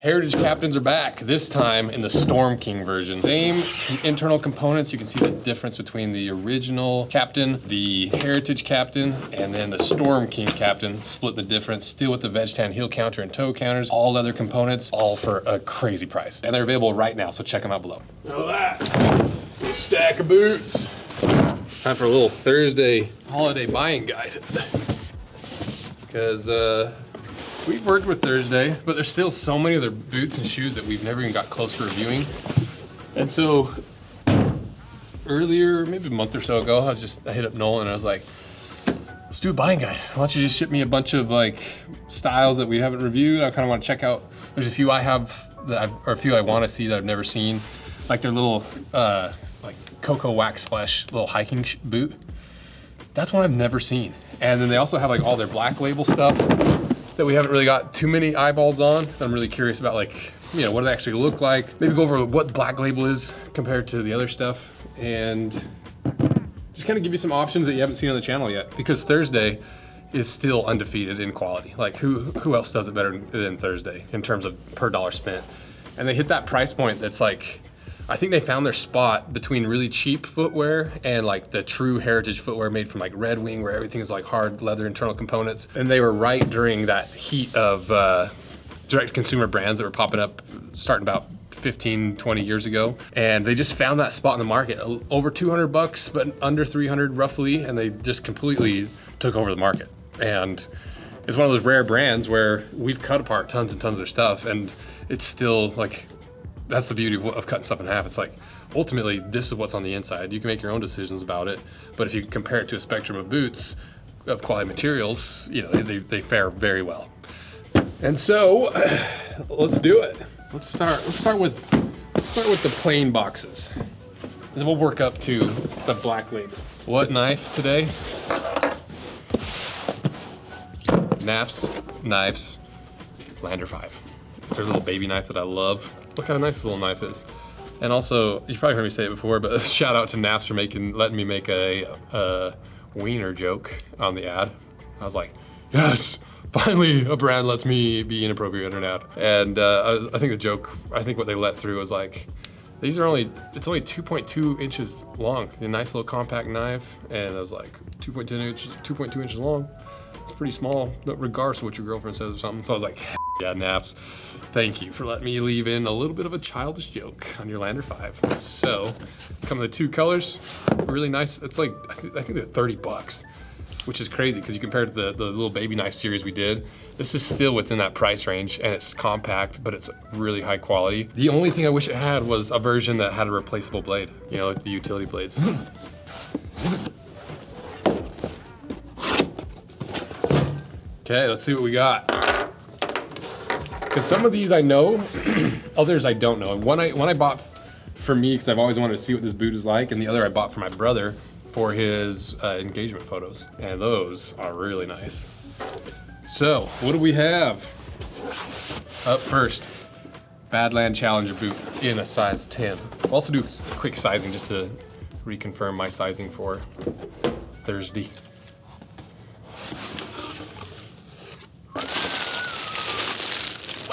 Heritage Captains are back, this time in the Storm King version. Same internal components. You can see the difference between the original Captain, the Heritage Captain, and then the Storm King Captain. Split the difference, still with the veg tan heel counter and toe counters, all leather components, all for a crazy price. And they're available right now, so check them out below. Look at that, a stack of boots. Time for a little Thursday holiday buying guide. Because, we've worked with Thursday, but there's still so many of their boots and shoes that we've never even got close to reviewing. And so earlier, maybe a month or so ago, I hit up Nolan and I was like, let's do a buying guide. Why don't you just ship me a bunch of like styles that we haven't reviewed? I kind of want to check out. There's a few I have or a few I want to see that I've never seen. Like their little like cocoa wax flesh little hiking boot. That's one I've never seen. And then they also have like all their black label stuff that we haven't really got too many eyeballs on. I'm really curious about, like, you know, what do they actually look like? Maybe go over what black label is compared to the other stuff, and just kind of give you some options that you haven't seen on the channel yet. Because Thursday is still undefeated in quality. Like who else does it better than Thursday in terms of per dollar spent? And they hit that price point that's like, I think they found their spot between really cheap footwear and like the true heritage footwear made from like Red Wing, where everything is like hard leather internal components. And they were right during that heat of direct consumer brands that were popping up starting about 15, 20 years ago. And they just found that spot in the market, over 200 bucks, but under 300 roughly. And they just completely took over the market. And it's one of those rare brands where we've cut apart tons and tons of their stuff, and it's still like, that's the beauty of cutting stuff in half. It's like, ultimately, this is what's on the inside. You can make your own decisions about it, but if you compare it to a spectrum of boots of quality materials, you know, they fare very well. And so, let's do it. Let's start with the plain boxes, and then we'll work up to the black label. What knife today? Knives, Lander 5. It's their little baby knife that I love. Look how nice this little knife is. And also, you've probably heard me say it before, but shout out to Naps for letting me make a wiener joke on the ad. I was like, yes, finally a brand lets me be inappropriate in an ad. And I think what they let through was like, it's only 2.2 inches long. A nice little compact knife. And I was like, 2.2 inches long. It's pretty small, regardless of what your girlfriend says or something. So I was like, yeah, Naps. Thank you for letting me leave in a little bit of a childish joke on your Lander 5. So, come in the two colors, really nice. It's like, I think they're 30 bucks, which is crazy because you compare it to the little baby knife series we did. This is still within that price range, and it's compact, but it's really high quality. The only thing I wish it had was a version that had a replaceable blade, you know, like the utility blades. Okay, let's see what we got. Because some of these I know, others I don't know. One I bought for me because I've always wanted to see what this boot is like, and the other I bought for my brother for his engagement photos. And those are really nice. So, what do we have? Up first, Badland Challenger boot in a size 10. We'll also do a quick sizing just to reconfirm my sizing for Thursday.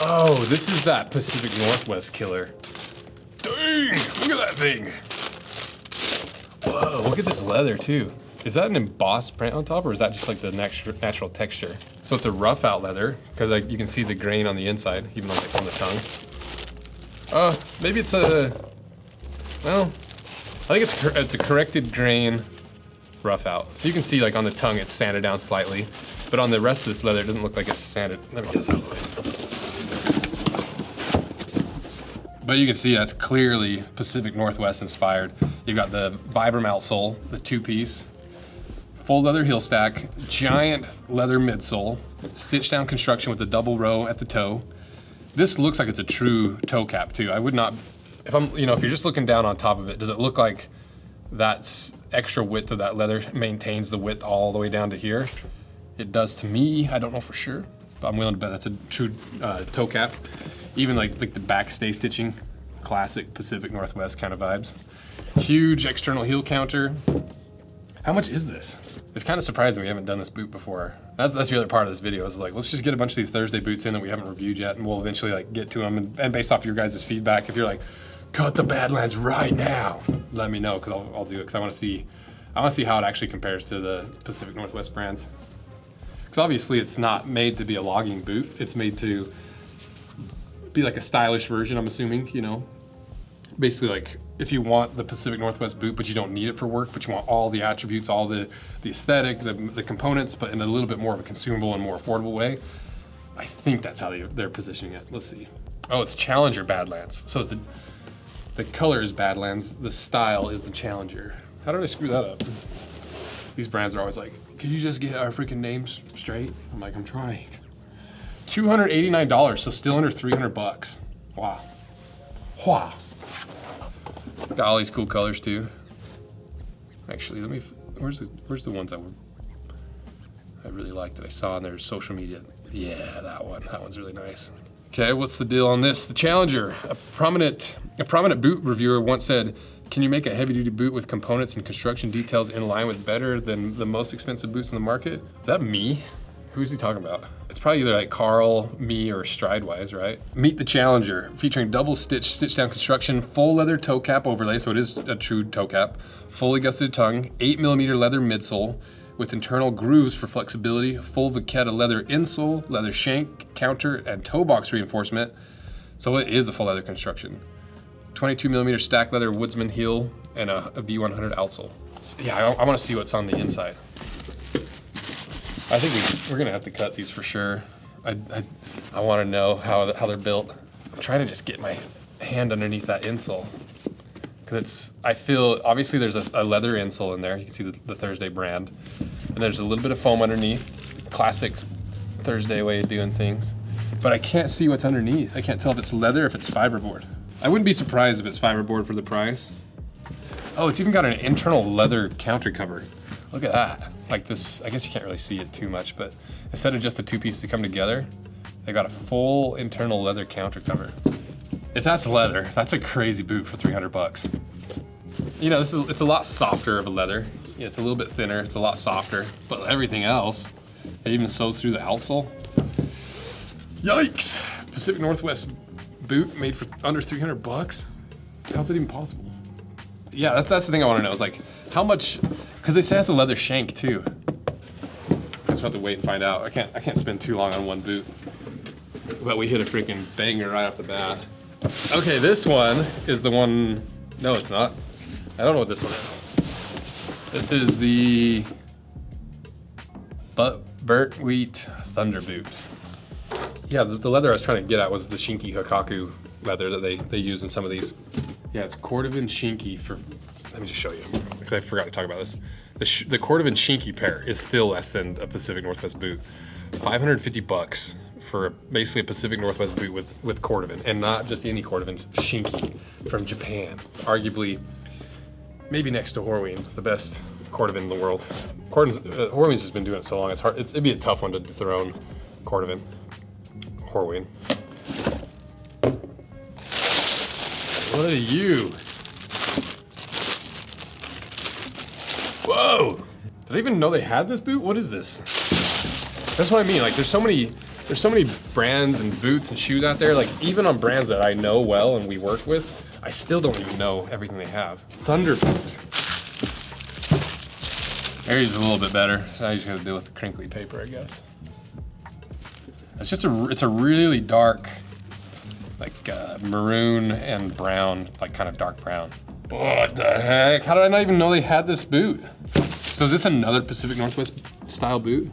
Oh, this is that Pacific Northwest killer. Dang, look at that thing. Whoa, look at this leather too. Is that an embossed print on top, or is that just like the natural texture? So it's a rough out leather, because like you can see the grain on the inside, even on the tongue. Maybe it's I think it's a corrected grain rough out. So you can see like on the tongue it's sanded down slightly, but on the rest of this leather it doesn't look like it's sanded. Let me get this out of the way. But you can see that's clearly Pacific Northwest inspired. You've got the Vibram outsole, the two-piece, full leather heel stack, giant leather midsole, stitched down construction with a double row at the toe. This looks like it's a true toe cap too. I would not, if you're just looking down on top of it, does it look like that's extra width of that leather maintains the width all the way down to here? It does to me. I don't know for sure, but I'm willing to bet that's a true toe cap. Even like the back stay stitching, classic Pacific Northwest kind of vibes. Huge external heel counter. How much is this? It's kind of surprising we haven't done this boot before. That's the other part of this video is like, let's just get a bunch of these Thursday boots in that we haven't reviewed yet, and we'll eventually like get to them. And based off your guys' feedback, if you're like, cut the Badlands right now, let me know, because I'll do it, because I want to see how it actually compares to the Pacific Northwest brands. Because obviously it's not made to be a logging boot. It's made to be like a stylish version, I'm assuming, you know? Basically like, if you want the Pacific Northwest boot, but you don't need it for work, but you want all the attributes, all the aesthetic, the components, but in a little bit more of a consumable and more affordable way, I think that's how they're positioning it. Let's see. Oh, it's Challenger Badlands. So the color is Badlands, the style is the Challenger. How did I screw that up? These brands are always like, can you just get our freaking names straight? I'm like, I'm trying. $289, so still under 300 bucks. Wow. Wow. Got all these cool colors too. Actually, where's the ones I really like that I saw on their social media? Yeah, that one's really nice. Okay, what's the deal on this? The Challenger, a prominent boot reviewer once said, can you make a heavy duty boot with components and construction details in line with better than the most expensive boots in the market? Is that me? Who's he talking about? It's probably either like Carl, me, or Stridewise, right? Meet the Challenger, featuring double stitch down construction, full leather toe cap overlay, so it is a true toe cap, fully gusseted tongue, 8mm leather midsole, with internal grooves for flexibility, full Vachetta leather insole, leather shank, counter, and toe box reinforcement. So it is a full leather construction. 22mm stack leather woodsman heel, and a V100 outsole. So yeah, I want to see what's on the inside. I think we're gonna have to cut these for sure. I want to know how they're built. I'm trying to just get my hand underneath that insole, because I feel obviously there's a leather insole in there. You can see the Thursday brand, and there's a little bit of foam underneath. Classic Thursday way of doing things, but I can't see what's underneath. I can't tell if it's leather or if it's fiberboard. I wouldn't be surprised if it's fiberboard for the price. Oh, it's even got an internal leather counter cover. Look at that. Like this, I guess you can't really see it too much, but instead of just the two pieces that come together, they got a full internal leather counter cover. If that's leather, that's a crazy boot for 300 bucks. You know, it's a lot softer of a leather. Yeah, it's a little bit thinner, it's a lot softer, but everything else, it even sews through the outsole. Yikes! Pacific Northwest boot made for under 300 bucks? How's it even possible? Yeah, that's the thing I want to know is like, how much, because they say it's a leather shank too. I just have to wait and find out. I can't spend too long on one boot. But we hit a freaking banger right off the bat. Okay, this one is the one, no it's not. I don't know what this one is. This is the Burnt Wheat Thunder Boot. Yeah, the leather I was trying to get at was the Shinki Hikaku leather that they use in some of these. Yeah, it's Cordovan Shinki for, let me just show you, because I forgot to talk about this. The Cordovan Shinki pair is still less than a Pacific Northwest boot. 550 bucks for basically a Pacific Northwest boot with Cordovan, and not just any Cordovan, Shinki from Japan. Arguably, maybe next to Horween, the best Cordovan in the world. Horween's just been doing it so long, it's hard. It'd be a tough one to dethrone Cordovan. Horween. What are you? Whoa! Did I even know they had this boot? What is this? That's what I mean. Like, there's so many brands and boots and shoes out there. Like, even on brands that I know well and we work with, I still don't even know everything they have. Thunder Boot. Aries is a little bit better. Now you just gotta deal with the crinkly paper, I guess. It's a really dark, like maroon and brown, like kind of dark brown. What the heck? How did I not even know they had this boot? So is this another Pacific Northwest style boot?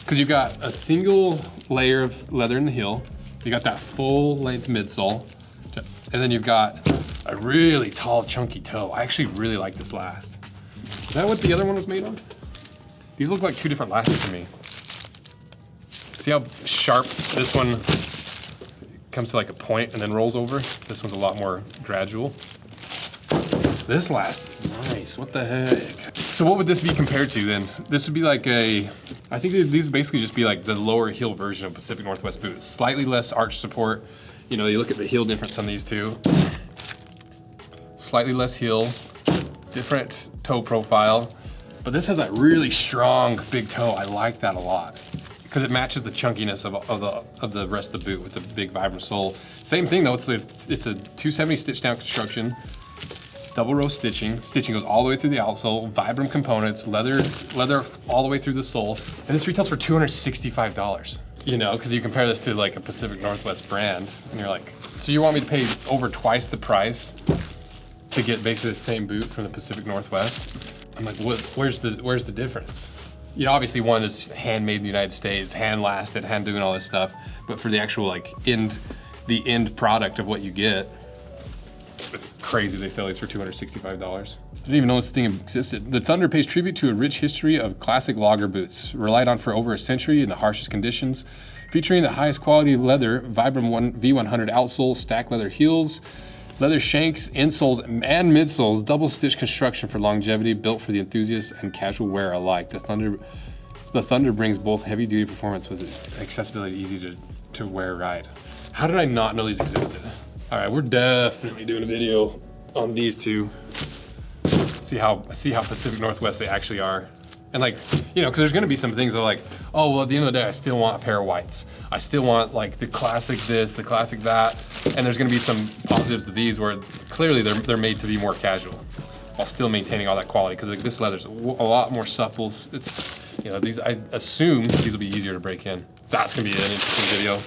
Because you've got a single layer of leather in the heel, you got that full length midsole, and then you've got a really tall, chunky toe. I actually really like this last. Is that what the other one was made of? These look like two different lasts to me. See how sharp this one comes to like a point and then rolls over? This one's a lot more gradual. This last is nice, what the heck? So what would this be compared to then? This would be like I think these would basically just be like the lower heel version of Pacific Northwest boots. Slightly less arch support. You know, you look at the heel difference on these two. Slightly less heel, different toe profile. But this has that really strong big toe. I like that a lot because it matches the chunkiness of the rest of the boot with the big Vibram sole. Same thing though, it's a 270 stitch down construction, double row stitching. Stitching goes all the way through the outsole, Vibram components, leather all the way through the sole. And this retails for $265. You know, because you compare this to like a Pacific Northwest brand and you're like, so you want me to pay over twice the price to get basically the same boot from the Pacific Northwest? I'm like, where's the difference? You know, obviously one is handmade in the United States, hand lasted, hand doing all this stuff, but for the actual like the end product of what you get, it's crazy they sell these for $265. I didn't even know this thing existed. The Thunder pays tribute to a rich history of classic logger boots, relied on for over a century in the harshest conditions, featuring the highest quality leather, Vibram V100 outsole, stack leather heels, leather shanks, insoles, and midsoles, double stitch construction for longevity, built for the enthusiast and casual wearer alike. The Thunder brings both heavy duty performance with accessibility, easy to wear ride. How did I not know these existed? All right, we're definitely doing a video on these two. See how Pacific Northwest they actually are. And like, you know, because there's gonna be some things that are like, oh, well, at the end of the day, I still want a pair of whites. I still want like the classic this, the classic that. And there's gonna be some positives to these where clearly they're made to be more casual while still maintaining all that quality. Because like this leather's a lot more supple. It's, you know, these, I assume these will be easier to break in. That's gonna be an interesting video.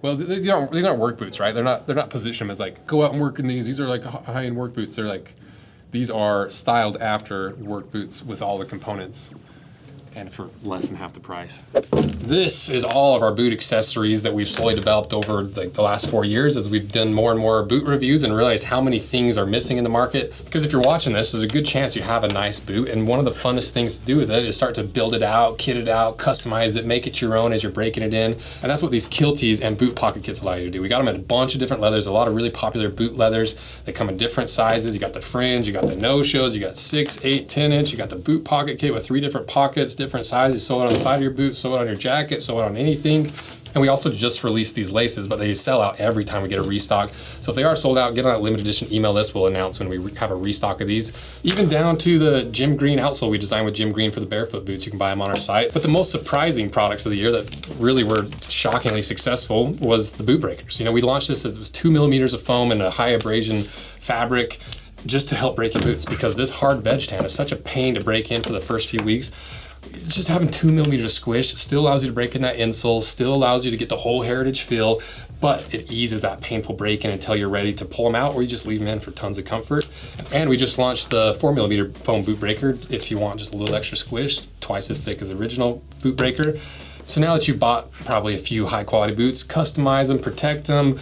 Well, these aren't work boots, right? They're not positioned as like, go out and work in these. These are like high-end work boots. They're like, these are styled after work boots with all the components and for less than half the price. This is all of our boot accessories that we've slowly developed over like the last 4 years as we've done more and more boot reviews and realized how many things are missing in the market. Because if you're watching this, there's a good chance you have a nice boot, and one of the funnest things to do with it is start to build it out, kit it out, customize it, make it your own as you're breaking it in. And that's what these kilties and boot pocket kits allow you to do. We got them in a bunch of different leathers, a lot of really popular boot leathers. They come in different sizes. You got the fringe, you got the no-shows, you got 6, 8, 10 inch, you got the boot pocket kit with 3 different pockets, different sizes. Sew it on the side of your boot, sew it on your jacket, sew it on anything. And we also just released these laces, but they sell out every time we get a restock. So if they are sold out, get on that limited edition email list. We'll announce when we have a restock of these. Even down to the Jim Green outsole we designed with Jim Green for the barefoot boots. You can buy them on our site. But the most surprising products of the year that really were shockingly successful was the boot breakers. You know, we launched this, it was 2 millimeters of foam and a high abrasion fabric just to help break your boots, because this hard veg tan is such a pain to break in for the first few weeks. Just having 2 millimeters of squish still allows you to break in that insole, still allows you to get the whole heritage feel, but it eases that painful break in until you're ready to pull them out, or you just leave them in for tons of comfort. And we just launched the 4 millimeter foam boot breaker if you want just a little extra squish, twice as thick as the original boot breaker. So now that you've bought probably a few high quality boots, customize them, protect them,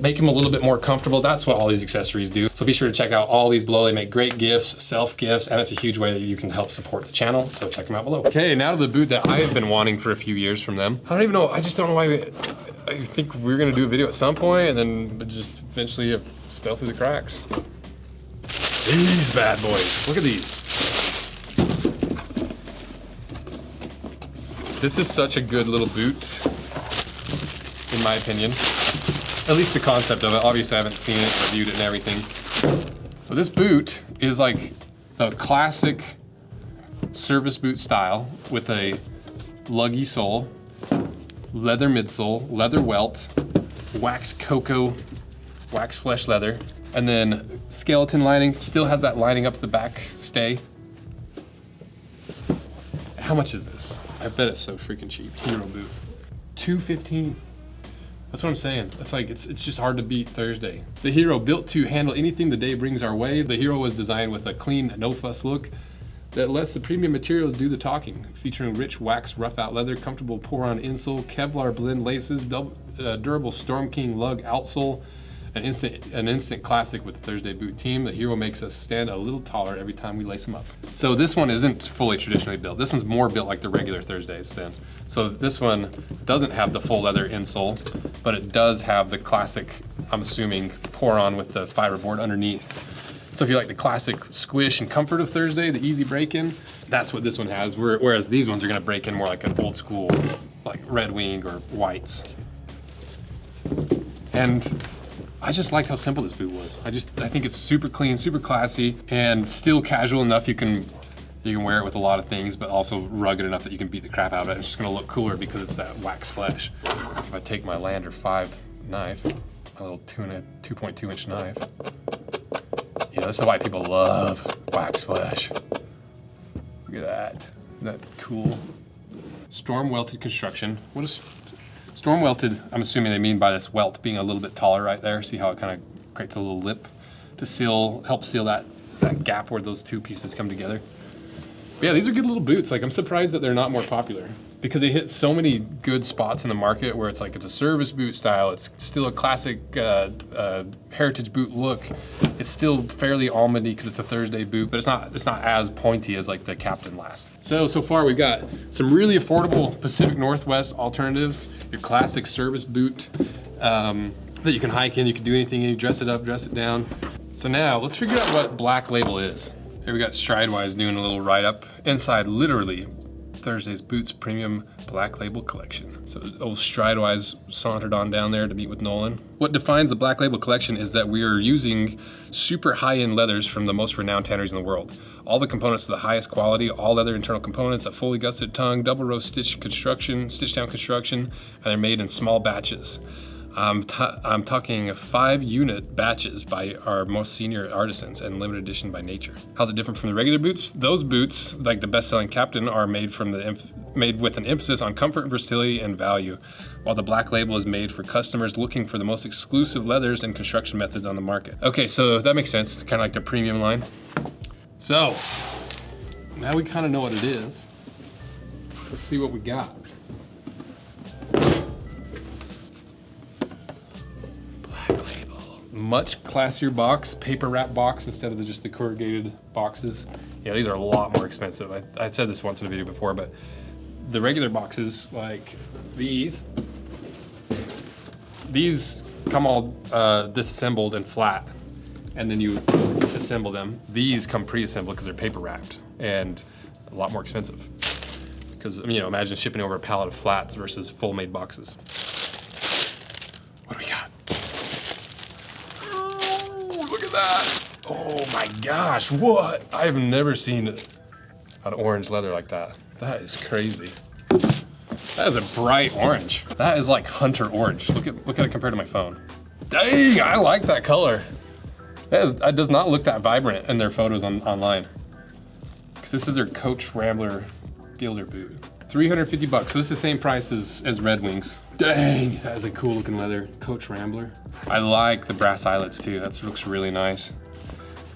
make them a little bit more comfortable. That's what all these accessories do. So be sure to check out all these below. They make great gifts, self gifts, and it's a huge way that you can help support the channel. So check them out below. Okay, now to the boot that I have been wanting for a few years from them. I don't even know, I just don't know why I think we're gonna do a video at some point and then just eventually have fell through the cracks. These bad boys, look at these. This is such a good little boot, in my opinion. At least the concept of it. Obviously I haven't seen it, reviewed it and everything. But this boot is like the classic service boot style with a luggy sole, leather midsole, leather welt, wax cocoa, wax flesh leather, and then skeleton lining. Still has that lining up the back stay. How much is this? I bet it's so freaking cheap. Hero boot. $215. That's what I'm saying. That's like, it's just hard to beat Thursday. The Hero, built to handle anything the day brings our way. The Hero was designed with a clean, no-fuss look that lets the premium materials do the talking, featuring rich wax rough-out leather, comfortable pour-on insole, Kevlar blend laces, durable Storm King lug outsole, an instant classic with the Thursday boot team. The Hero makes us stand a little taller every time we lace them up. So this one isn't fully traditionally built. This one's more built like the regular Thursdays then. So this one doesn't have the full leather insole, but it does have the classic, I'm assuming, pour on with the fiberboard underneath. So if you like the classic squish and comfort of Thursday, the easy break-in, that's what this one has. Whereas these ones are gonna break in more like an old school, like Red Wing or whites. And I just like how simple this boot was. I think it's super clean, super classy, and still casual enough you can You can wear it with a lot of things, but also rugged enough that you can beat the crap out of it. It's just gonna look cooler because it's that wax flesh. If I take my Lander 5 knife, my little tuna 2.2 inch knife, you know, this is why people love wax flesh. Look at that, isn't that cool? Storm welted construction. What is storm welted? I'm assuming they mean by this welt being a little bit taller right there. See how it kind of creates a little lip to help seal that gap where those two pieces come together. But yeah, these are good little boots. Like, I'm surprised that they're not more popular because they hit so many good spots in the market where it's like it's a service boot style. It's still a classic heritage boot look. It's still fairly almondy because it's a Thursday boot, but it's not as pointy as like the Captain Last. So far we've got some really affordable Pacific Northwest alternatives. Your classic service boot that you can hike in. You can do anything in. You dress it up, dress it down. So now let's figure out what Black Label is. Here we got Stridewise doing a little write-up. Inside, literally, Thursday's Boots Premium Black Label Collection. So old Stridewise sauntered on down there to meet with Nolan. What defines the Black Label Collection is that we are using super high-end leathers from the most renowned tanneries in the world. All the components are the highest quality, all leather internal components, a fully gusseted tongue, double row stitch down construction, and they're made in small batches. I'm talking 5-unit batches by our most senior artisans and limited edition by nature. How's it different from the regular boots? Those boots, like the best-selling Captain, are made with an emphasis on comfort, versatility, and value, while the Black Label is made for customers looking for the most exclusive leathers and construction methods on the market. Okay, so that makes sense. It's kind of like the premium line. So now we kind of know what it is. Let's see what we got. Much classier box, paper wrap box instead of just the corrugated boxes. Yeah, these are a lot more expensive. I said this once in a video before, but the regular boxes like these come all disassembled and flat, and then you assemble them. These come pre-assembled because they're paper wrapped and a lot more expensive. Because, you know, imagine shipping over a pallet of flats versus full made boxes. What do we got? Look at that. Oh my gosh, what? I have never seen an orange leather like that. That is crazy. That is a bright orange. That is like hunter orange. Look at it compared to my phone. Dang, I like that color. That does not look that vibrant in their photos online. Because this is their Coach Rambler Fielder boot. 350 bucks, so this is the same price as Red Wings. Dang, that is a cool looking leather. Coach Rambler. I like the brass eyelets too. That looks really nice.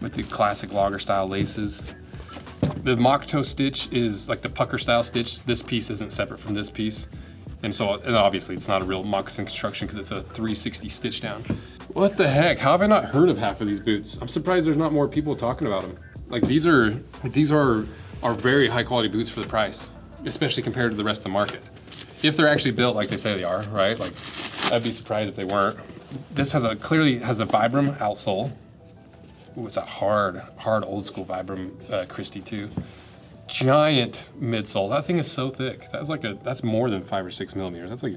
With the classic logger style laces. The mock toe stitch is like the pucker style stitch. This piece isn't separate from this piece. And obviously it's not a real moccasin construction because it's a 360 stitch down. What the heck? How have I not heard of half of these boots? I'm surprised there's not more people talking about them. Like these are very high quality boots for the price, especially compared to the rest of the market. If they're actually built like they say they are, right? Like, I'd be surprised if they weren't. This clearly has a Vibram outsole. Ooh, it's a hard old school Vibram Christie too. Giant midsole. That thing is so thick. That's more than 5 or 6 millimeters. That's like,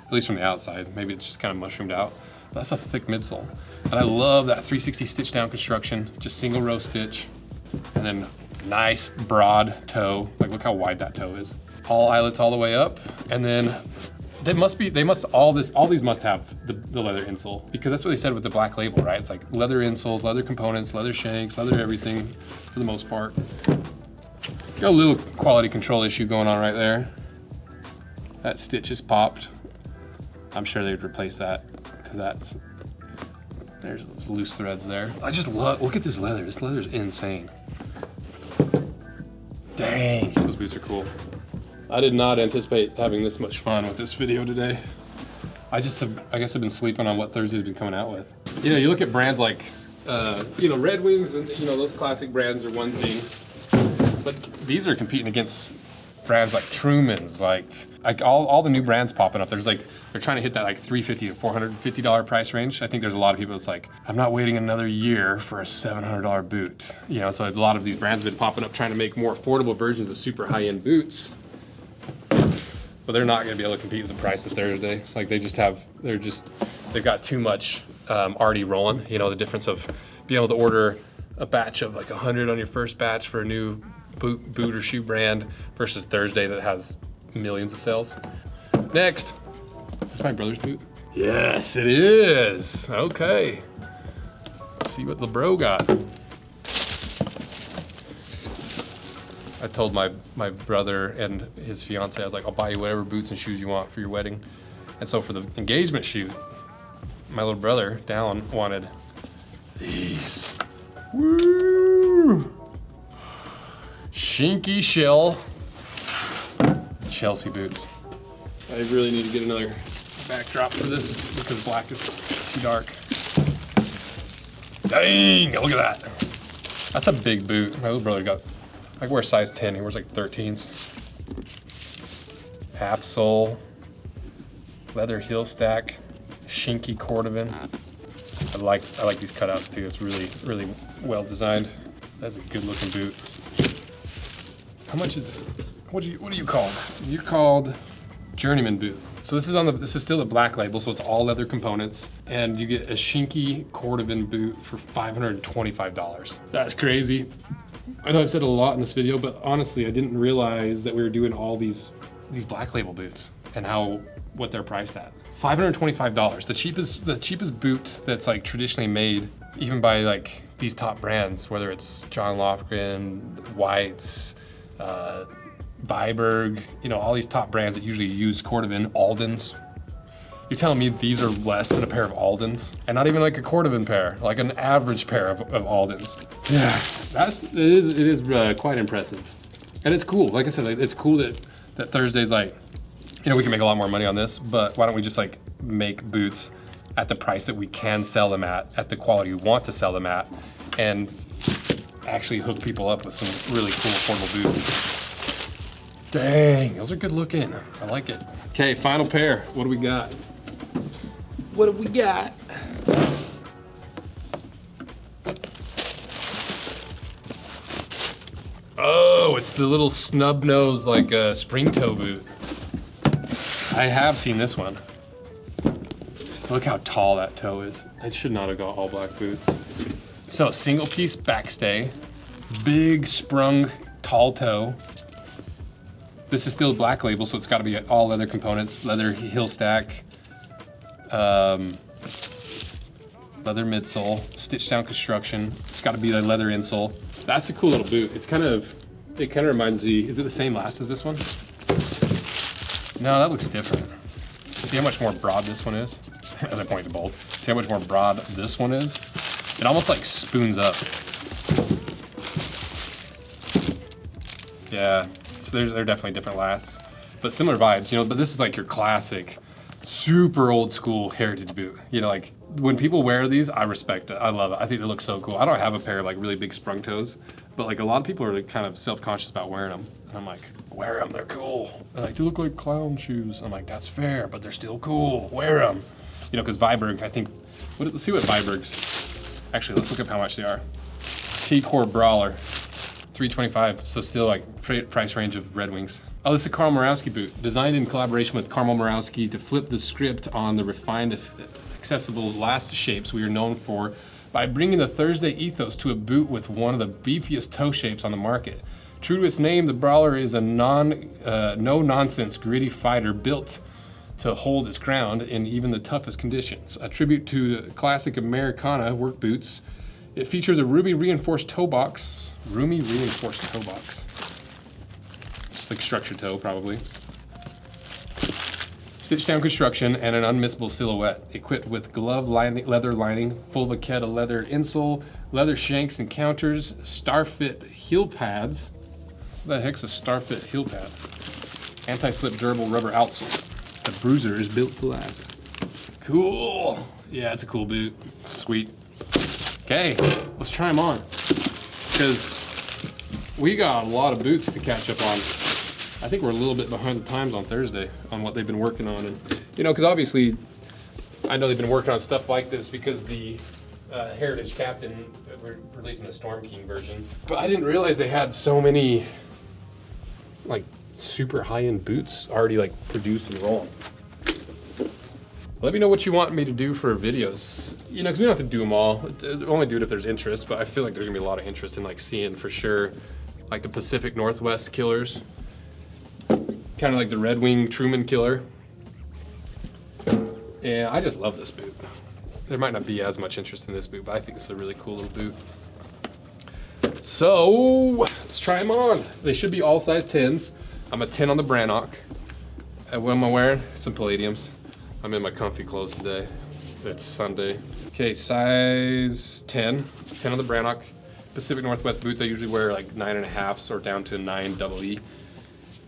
at least from the outside. Maybe it's just kind of mushroomed out. That's a thick midsole. And I love that 360 stitch down construction, just single row stitch. And then nice broad toe. Like, look how wide that toe is. All eyelets all the way up. And then all these must have the leather insole, because that's what they said with the Black Label, right? It's like leather insoles, leather components, leather shanks, leather everything for the most part. Got a little quality control issue going on right there. That stitch is popped. I'm sure they'd replace that because there's loose threads there. I just look at this leather. This leather is insane. Dang, those boots are cool. I did not anticipate having this much fun with this video today. I guess I've been sleeping on what Thursday's been coming out with. You know, you look at brands like, Red Wings and, those classic brands are one thing, but these are competing against brands like Truman's, like all the new brands popping up. They're trying to hit that like $350 to $450 price range. I think there's a lot of people that's like, I'm not waiting another year for a $700 boot. So a lot of these brands have been popping up trying to make more affordable versions of super high-end boots. But they're not going to be able to compete with the price of Thursday. Like they've got too much already rolling. The difference of being able to order a batch of like 100 on your first batch for a new boot or shoe brand versus Thursday that has millions of sales. Next, is this my brother's boot? Yes, it is. Okay. Let's see what the bro got. I told my brother and his fiance, I was like, I'll buy you whatever boots and shoes you want for your wedding. And so for the engagement shoot, my little brother, Dallin, wanted these. Woo! Shinky shell Chelsea boots. I really need to get another backdrop for this because black is too dark. Dang, look at that. That's a big boot. My little brother got, I wear size 10, he wears like 13s. Half sole, leather heel stack, Shinky cordovan. I like these cutouts too. It's really well designed. That's a good looking boot. How much is it? What are you called? You're called Journeyman boot. So this is still the black label, so it's all leather components, and you get a Shinky cordovan boot for $525. That's crazy. I know I've said a lot in this video, but honestly, I didn't realize that we were doing all these black label boots and what they're priced at. $525. The cheapest boot that's like traditionally made, even by like these top brands, whether it's John Lofgren, White's, Viberg, you know, all these top brands that usually use cordovan, Alden's. You're telling me these are less than a pair of Alden's? And not even like a cordovan pair, like an average pair of Alden's. Yeah, it is quite impressive. And it's cool, like I said, it's cool that Thursday's like, you know, we can make a lot more money on this, but why don't we just like make boots at the price that we can sell them at the quality we want to sell them at, and actually hook people up with some really cool affordable boots. Dang, those are good looking. I like it. Okay, final pair. What do we got? What have we got? Oh, it's the little snub nose, like a spring toe boot. I have seen this one. Look how tall that toe is. It should not have got all black boots. So single piece backstay, big sprung tall toe. This is still black label, so it's gotta be all leather components, leather heel stack, leather midsole, stitched down construction. It's gotta be the leather insole. That's a cool little boot. It kind of reminds me, is it the same last as this one? No, that looks different. See how much more broad this one is? As I point to both. See how much more broad this one is? It almost like spoons up. Yeah, they're definitely different lasts, but similar vibes, you know, but this is like your classic, super old school heritage boot. You know, like when people wear these, I respect it. I love it. I think they look so cool. I don't have a pair of like really big sprung toes, but like a lot of people are like kind of self-conscious about wearing them. And I'm like, wear them, they're cool. They're like, they look like clown shoes. I'm like, that's fair, but they're still cool. Wear them. You know, because Viberg, I think, let's see what Viberg's, actually, let's look up how much they are. T-Core Brawler, $325, so still like price range of Red Wings. Oh, this is a Karl Morawski boot, designed in collaboration with Karl Morawski to flip the script on the refined, accessible last shapes we are known for by bringing the Thursday ethos to a boot with one of the beefiest toe shapes on the market. True to its name, the Brawler is a no-nonsense gritty fighter built to hold its ground in even the toughest conditions. A tribute to the classic Americana work boots, it features a roomy reinforced toe box. Just like structured toe, probably. Stitched down construction and an unmissable silhouette. Equipped with glove lining, leather lining, full vachetta leather insole, leather shanks and counters, star-fit heel pads. What the heck's a star-fit heel pad? Anti-slip durable rubber outsole. The bruiser is built to last. Cool. Yeah, it's a cool boot. Sweet. Okay, let's try them on. Because we got a lot of boots to catch up on. I think we're a little bit behind the times on Thursday on what they've been working on. And, you know, because obviously, I know they've been working on stuff like this because the Heritage Captain, we're releasing the Storm King version. But I didn't realize they had so many, like, super high-end boots already, like, produced and rolling. Let me know what you want me to do for videos. You know, because we don't have to do them all. Only do it if there's interest, but I feel like there's gonna be a lot of interest in like seeing for sure like the Pacific Northwest killers. Kind of like the Red Wing Truman killer. And I just love this boot. There might not be as much interest in this boot, but I think it's a really cool little boot. So let's try them on. They should be all size 10s. I'm a 10 on the Brannock. And what am I wearing? Some Palladiums. I'm in my comfy clothes today. It's Sunday. Okay, size 10. 10 on the Brannock. Pacific Northwest boots, I usually wear like 9.5s or down to 9 double E.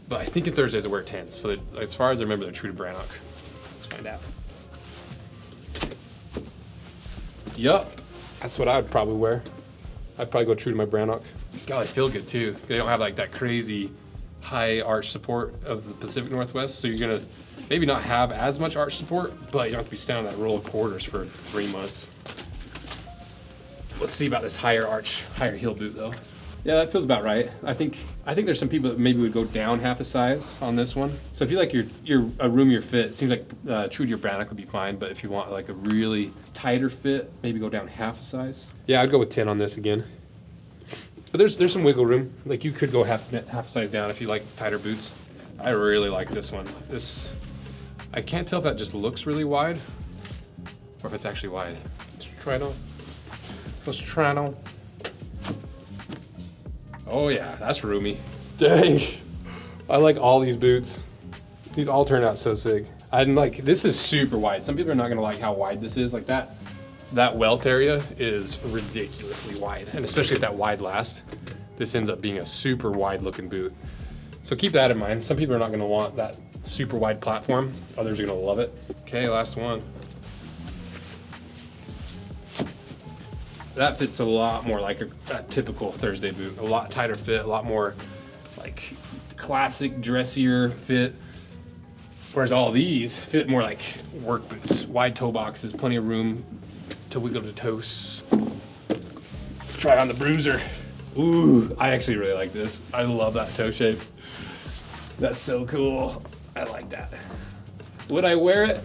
But I think in Thursdays I wear 10s. So as far as I remember, they're true to Brannock. Let's find out. Yup, that's what I would probably wear. I'd probably go true to my Brannock. God, they feel good too. They don't have like that crazy high arch support of the Pacific Northwest, so you're gonna maybe not have as much arch support, but you don't have to be standing on that roll of quarters for 3 months. Let's see about this higher arch, higher heel boot though. Yeah, that feels about right. I think there's some people that maybe would go down half a size on this one. So if you like your a roomier fit, it seems like true to your Brannock would be fine, but if you want like a really tighter fit, maybe go down half a size. Yeah, I'd go with 10 on this again. But there's some wiggle room. Like you could go half a size down if you like tighter boots. I really like this one. I can't tell if that just looks really wide or if it's actually wide. Let's try it on. Let's try it on. Oh yeah, that's roomy. Dang. I like all these boots. These all turned out so sick. This is super wide. Some people are not gonna like how wide this is. Like that welt area is ridiculously wide. And especially with that wide last, this ends up being a super wide looking boot. So keep that in mind. Some people are not gonna want that super wide platform. Others are gonna love it. Okay, last one. That fits a lot more like a typical Thursday boot. A lot tighter fit, a lot more like classic dressier fit. Whereas all these fit more like work boots. Wide toe boxes, plenty of room to wiggle the toes. Try on the bruiser. Ooh, I actually really like this. I love that toe shape. That's so cool. I like that. Would I wear it?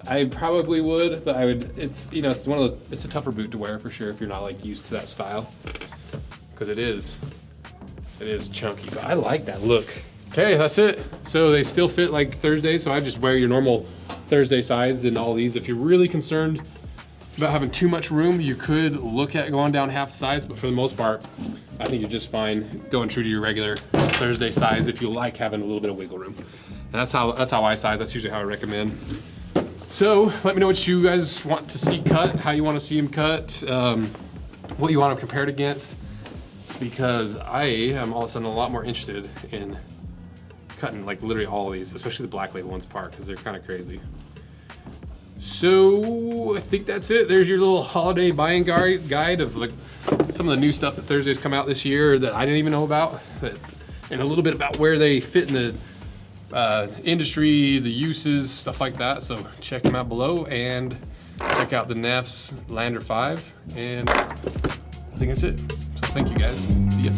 I probably would, but it's one of those, it's a tougher boot to wear for sure if you're not like used to that style. Because it is chunky, but I like that look. Okay, that's it. So they still fit like Thursday, so I just wear your normal Thursday size in all these. If you're really concerned about having too much room, you could look at going down half size, but for the most part, I think you're just fine going true to your regular Thursday size if you like having a little bit of wiggle room. And that's how I size. That's usually how I recommend. So let me know what you guys want to see cut, how you want to see them cut, what you want them compared against, because I am all of a sudden a lot more interested in cutting like literally all of these, especially the black label ones apart, because they're kind of crazy. So I think that's it. There's your little holiday buying guide of like some of the new stuff that Thursday's come out this year that I didn't even know about, and a little bit about where they fit in the industry, the uses, stuff like that. So check them out below and check out the Neff's Lander 5. And I think that's it. So thank you guys. See ya.